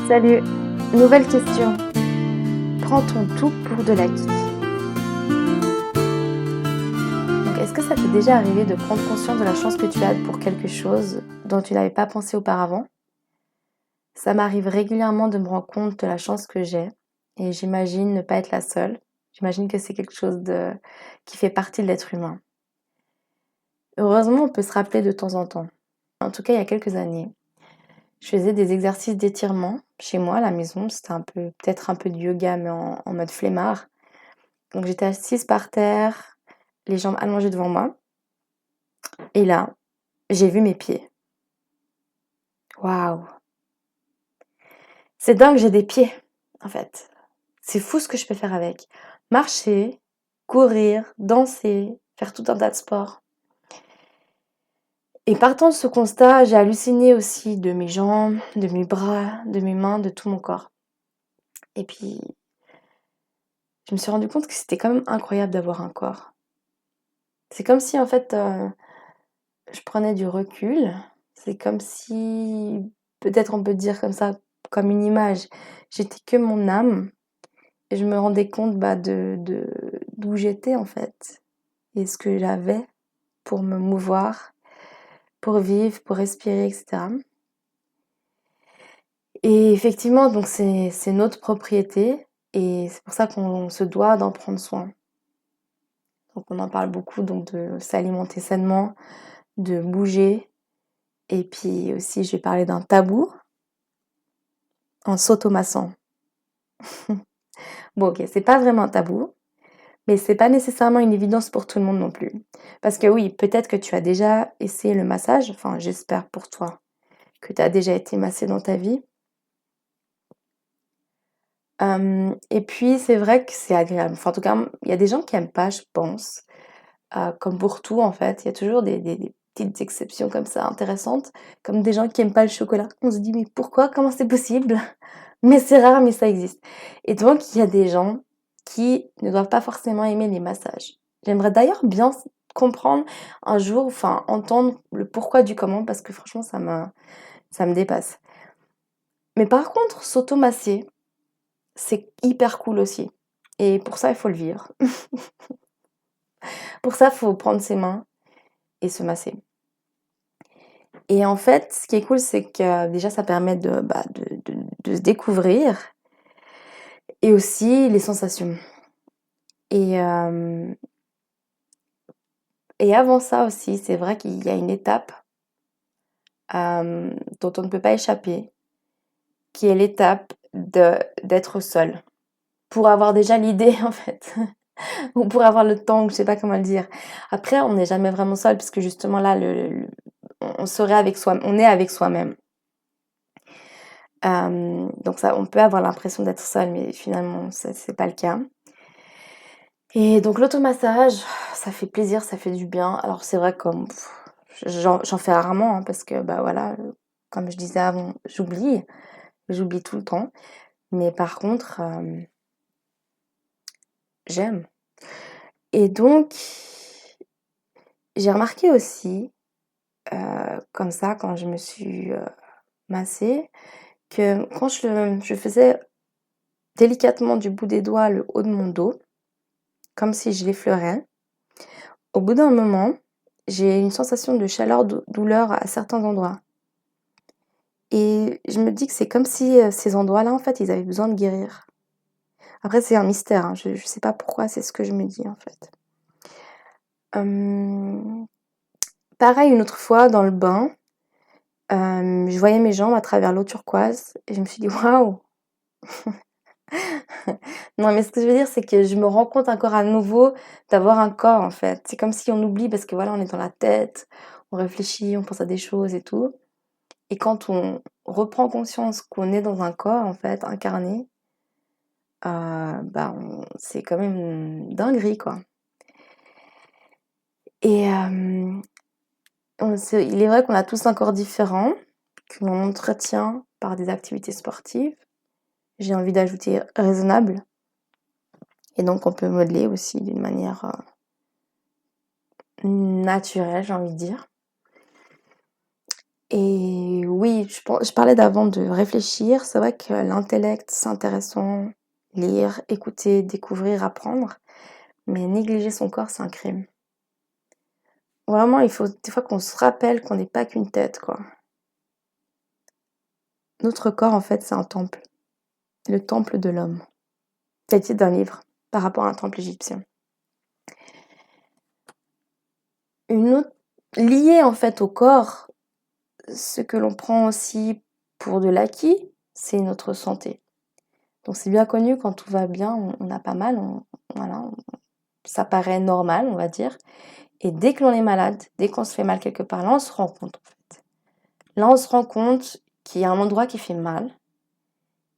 Salut, nouvelle question. Prends ton tout pour de l'acquis. Donc, est-ce que ça t'est déjà arrivé de prendre conscience de la chance que tu as pour quelque chose dont tu n'avais pas pensé auparavant? Ça m'arrive régulièrement de me rendre compte de la chance que j'ai et j'imagine ne pas être la seule. J'imagine que c'est quelque chose qui fait partie de l'être humain. Heureusement, on peut se rappeler de temps en temps. En tout cas, il y a quelques années, je faisais des exercices d'étirement chez moi à la maison. C'était peut-être un peu de yoga, mais en mode flemmard. Donc j'étais assise par terre, les jambes allongées devant moi. Et là, j'ai vu mes pieds. Waouh! C'est dingue, j'ai des pieds, en fait. C'est fou ce que je peux faire avec. Marcher, courir, danser, faire tout un tas de sports. Et partant de ce constat, j'ai halluciné aussi de mes jambes, de mes bras, de mes mains, de tout mon corps. Et puis, je me suis rendu compte que c'était quand même incroyable d'avoir un corps. C'est comme si, en fait, je prenais du recul. C'est comme si, peut-être on peut dire comme ça, comme une image, j'étais que mon âme et je me rendais compte d'où j'étais en fait et ce que j'avais pour me mouvoir, pour vivre, pour respirer, etc. Et effectivement, donc c'est notre propriété et c'est pour ça qu'on se doit d'en prendre soin. Donc on en parle beaucoup, donc de s'alimenter sainement, de bouger. Et puis aussi, je vais parler d'un tabou en s'automassant. Bon, ok, c'est pas vraiment un tabou, mais c'est pas nécessairement une évidence pour tout le monde non plus. Parce que oui, peut-être que tu as déjà essayé le massage, enfin, j'espère pour toi que tu as déjà été massé dans ta vie. Et puis, c'est vrai que c'est agréable. Enfin, en tout cas, il y a des gens qui aiment pas, je pense. Comme pour tout, en fait, il y a toujours des petites exceptions comme ça intéressantes, comme des gens qui aiment pas le chocolat. On se dit, mais pourquoi? Comment c'est possible? Mais c'est rare, mais ça existe. Et donc, il y a des gens qui ne doivent pas forcément aimer les massages. J'aimerais d'ailleurs bien comprendre un jour, enfin, entendre le pourquoi du comment, parce que franchement, ça me dépasse. Mais par contre, s'automasser, c'est hyper cool aussi. Et pour ça, il faut le vivre. Pour ça, il faut prendre ses mains et se masser. Et en fait, ce qui est cool, c'est que déjà, ça permet de se découvrir et aussi les sensations. Et, euh, et avant ça aussi, c'est vrai qu'il y a une étape dont on ne peut pas échapper, qui est l'étape d'être seul. Pour avoir déjà l'idée, en fait, ou pour avoir le temps, je sais pas comment le dire. Après, on n'est jamais vraiment seul, puisque justement là, on serait avec soi, on est avec soi-même. Donc ça, on peut avoir l'impression d'être seul, mais finalement, c'est pas le cas. Et donc l'automassage, ça fait plaisir, ça fait du bien. Alors c'est vrai comme j'en fais rarement hein, parce que bah voilà, comme je disais avant, j'oublie tout le temps. Mais par contre, j'aime. Et donc j'ai remarqué aussi, comme ça, quand je me suis massée, que quand je faisais délicatement du bout des doigts le haut de mon dos, comme si je l'effleurais, au bout d'un moment, j'ai une sensation de chaleur, douleur à certains endroits. Et je me dis que c'est comme si ces endroits-là, en fait, ils avaient besoin de guérir. Après, c'est un mystère, hein, je sais pas pourquoi, c'est ce que je me dis, en fait. Hem, Pareil, une autre fois, dans le bain, je voyais mes jambes à travers l'eau turquoise et je me suis dit: «Waouh!» Non, mais ce que je veux dire, c'est que je me rends compte encore à nouveau d'avoir un corps, en fait. C'est comme si on oublie parce que, voilà, on est dans la tête, on réfléchit, on pense à des choses et tout. Et quand on reprend conscience qu'on est dans un corps, en fait, incarné, c'est quand même une dinguerie, quoi. Et il est vrai qu'on a tous un corps différent, que l'on entretient par des activités sportives. J'ai envie d'ajouter raisonnable. Et donc on peut modeler aussi d'une manière naturelle, j'ai envie de dire. Et oui, je parlais d'avant de réfléchir. C'est vrai que l'intellect, c'est intéressant. Lire, écouter, découvrir, apprendre. Mais négliger son corps, c'est un crime. Vraiment, il faut des fois qu'on se rappelle qu'on n'est pas qu'une tête, quoi. Notre corps, en fait, c'est un temple. Le temple de l'homme. C'est le titre d'un livre par rapport à un temple égyptien. Une autre liée en fait au corps, ce que l'on prend aussi pour de l'acquis, c'est notre santé. Donc c'est bien connu, quand tout va bien, on n'a pas mal, voilà, ça paraît normal, on va dire. Et dès que l'on est malade, dès qu'on se fait mal quelque part, là on se rend compte en fait. Là on se rend compte qu'il y a un endroit qui fait mal.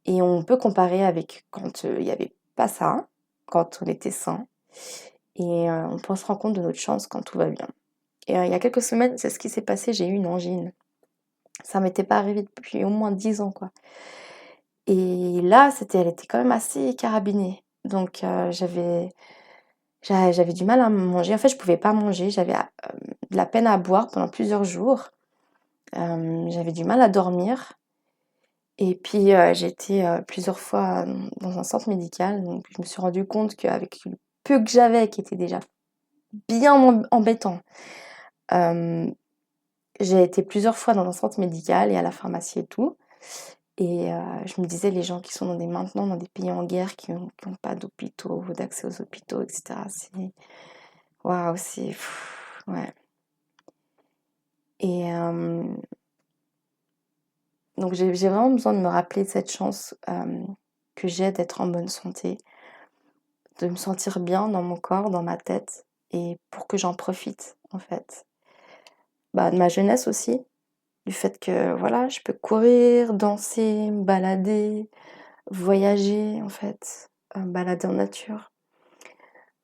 Et on peut comparer avec quand il n'y avait pas ça, quand on était sain. Et on peut se rendre compte de notre chance quand tout va bien. Et il y a quelques semaines, c'est ce qui s'est passé, j'ai eu une angine. Ça m'était pas arrivé depuis au moins 10 ans, quoi. Et là, elle était quand même assez carabinée. Donc j'avais du mal à manger. En fait, je pouvais pas manger. J'avais de la peine à boire pendant plusieurs jours. J'avais du mal à dormir. Et puis j'ai été plusieurs fois dans un centre médical. Donc je me suis rendu compte qu'avec le peu que j'avais, qui était déjà bien embêtant, j'ai été plusieurs fois dans un centre médical et à la pharmacie et tout. Et je me disais, les gens qui sont maintenant dans des pays en guerre, qui ont pas d'hôpitaux, d'accès aux hôpitaux, etc. C'est... Waouh, c'est... Ouais. Et donc j'ai vraiment besoin de me rappeler de cette chance que j'ai d'être en bonne santé, de me sentir bien dans mon corps, dans ma tête, et pour que j'en profite, en fait. Bah, de ma jeunesse aussi, du fait que, voilà, je peux courir, danser, me balader, voyager, en fait, me balader en nature.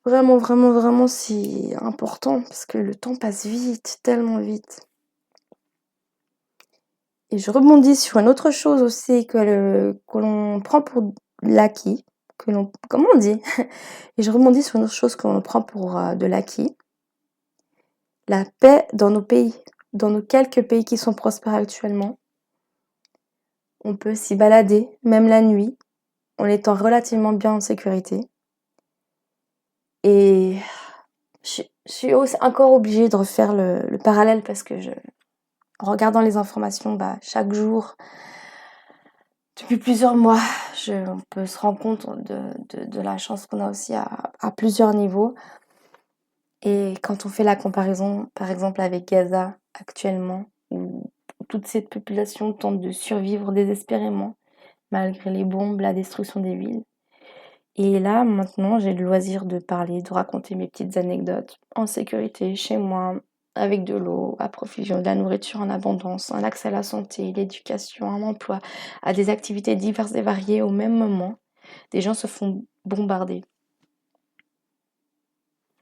Vraiment, vraiment, vraiment, c'est important parce que le temps passe vite, tellement vite. Et je rebondis sur une autre chose aussi que l'on prend pour l'acquis, comment on dit? Et je rebondis sur une autre chose que l'on prend pour de l'acquis. La paix dans nos pays, dans nos quelques pays qui sont prospères actuellement. On peut s'y balader, même la nuit, en étant relativement bien en sécurité. Et je suis aussi encore obligée de refaire le parallèle parce que en regardant les informations, chaque jour, depuis plusieurs mois, on peut se rendre compte de la chance qu'on a aussi à plusieurs niveaux. Et quand on fait la comparaison, par exemple, avec Gaza actuellement, où toute cette population tente de survivre désespérément, malgré les bombes, la destruction des villes. Et là, maintenant, j'ai le loisir de parler, de raconter mes petites anecdotes en sécurité, chez moi, avec de l'eau, à profusion, de la nourriture en abondance, un accès à la santé, l'éducation, un emploi, à des activités diverses et variées au même moment. Des gens se font bombarder.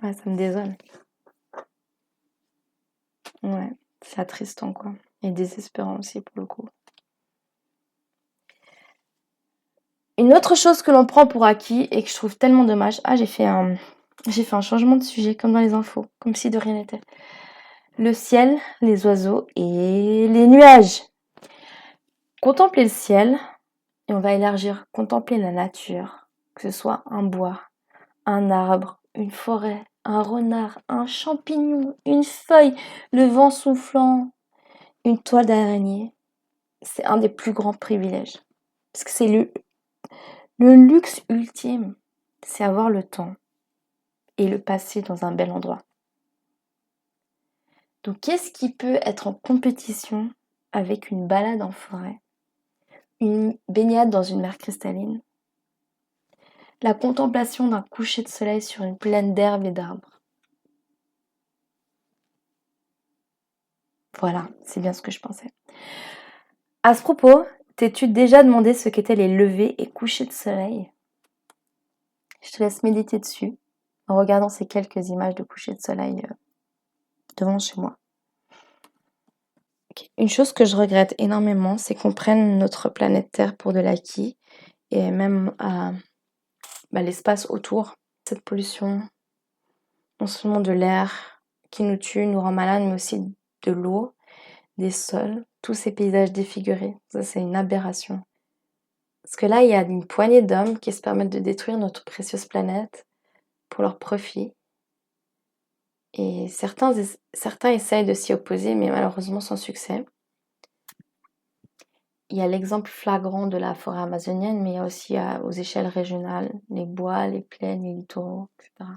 Ouais, ça me désole. Ouais, c'est attristant, quoi. Et désespérant aussi, pour le coup. Une autre chose que l'on prend pour acquis et que je trouve tellement dommage... Ah, j'ai fait un changement de sujet, comme dans les infos, comme si de rien n'était. Le ciel, les oiseaux et les nuages. Contempler le ciel, et on va élargir, contempler la nature, que ce soit un bois, un arbre, une forêt, un renard, un champignon, une feuille, le vent soufflant, une toile d'araignée. C'est un des plus grands privilèges. Parce que c'est le luxe ultime, c'est avoir le temps et le passer dans un bel endroit. Donc qu'est-ce qui peut être en compétition avec une balade en forêt, une baignade dans une mer cristalline, la contemplation d'un coucher de soleil sur une plaine d'herbes et d'arbres? Voilà, c'est bien ce que je pensais. À ce propos, t'es-tu déjà demandé ce qu'étaient les levées et couchers de soleil? Je te laisse méditer dessus en regardant ces quelques images de coucher de soleil devant chez moi. Okay. Une chose que je regrette énormément, c'est qu'on prenne notre planète Terre pour de l'acquis et même l'espace autour. Cette pollution, non seulement de l'air qui nous tue, nous rend malade, mais aussi de l'eau, des sols, tous ces paysages défigurés. Ça, c'est une aberration. Parce que là, il y a une poignée d'hommes qui se permettent de détruire notre précieuse planète pour leur profit. Et certains essayent de s'y opposer, mais malheureusement sans succès. Il y a l'exemple flagrant de la forêt amazonienne, mais il y a aussi aux échelles régionales, les bois, les plaines, les littoraux, etc.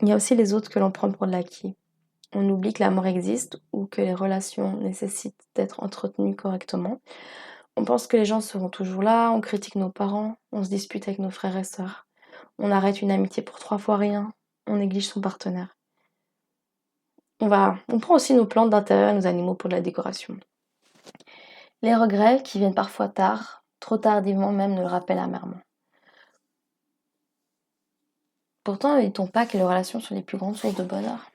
Il y a aussi les autres que l'on prend pour de l'acquis. On oublie que la mort existe ou que les relations nécessitent d'être entretenues correctement. On pense que les gens seront toujours là, on critique nos parents, on se dispute avec nos frères et sœurs. On arrête une amitié pour 3 fois rien, on néglige son partenaire. On prend aussi nos plantes d'intérieur et nos animaux pour de la décoration. Les regrets, qui viennent parfois tard, trop tardivement même, nous le rappellent amèrement. Pourtant, ne dit-on pas que les relations sont les plus grandes sources de bonheur?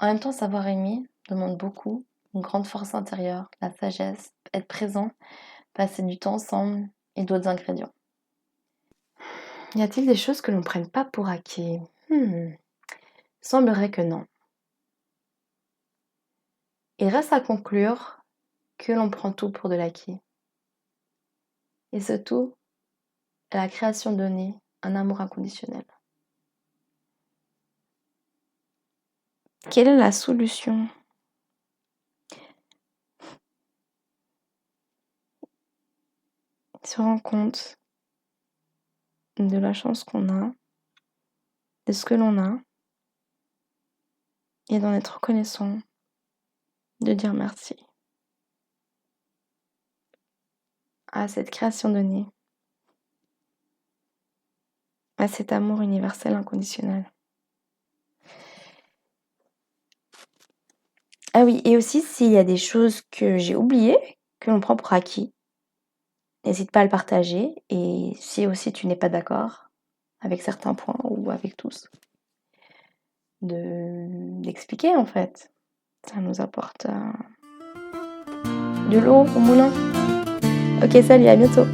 En même temps, savoir aimer demande beaucoup, une grande force intérieure, la sagesse, être présent, passer du temps ensemble et d'autres ingrédients. Y a-t-il des choses que l'on ne prenne pas pour acquis? Semblerait que non. Il reste à conclure que l'on prend tout pour de l'acquis. Et ce tout est la création donnée, un amour inconditionnel. Quelle est la solution? Se rendre compte de la chance qu'on a, de ce que l'on a, et d'en être reconnaissant, de dire merci à cette création donnée, à cet amour universel inconditionnel. Ah oui, et aussi s'il y a des choses que j'ai oubliées, que l'on prend pour acquis, n'hésite pas à le partager, et si aussi tu n'es pas d'accord avec certains points ou avec tous, d'expliquer en fait. Ça nous apporte de l'eau au moulin. Ok, salut, à bientôt.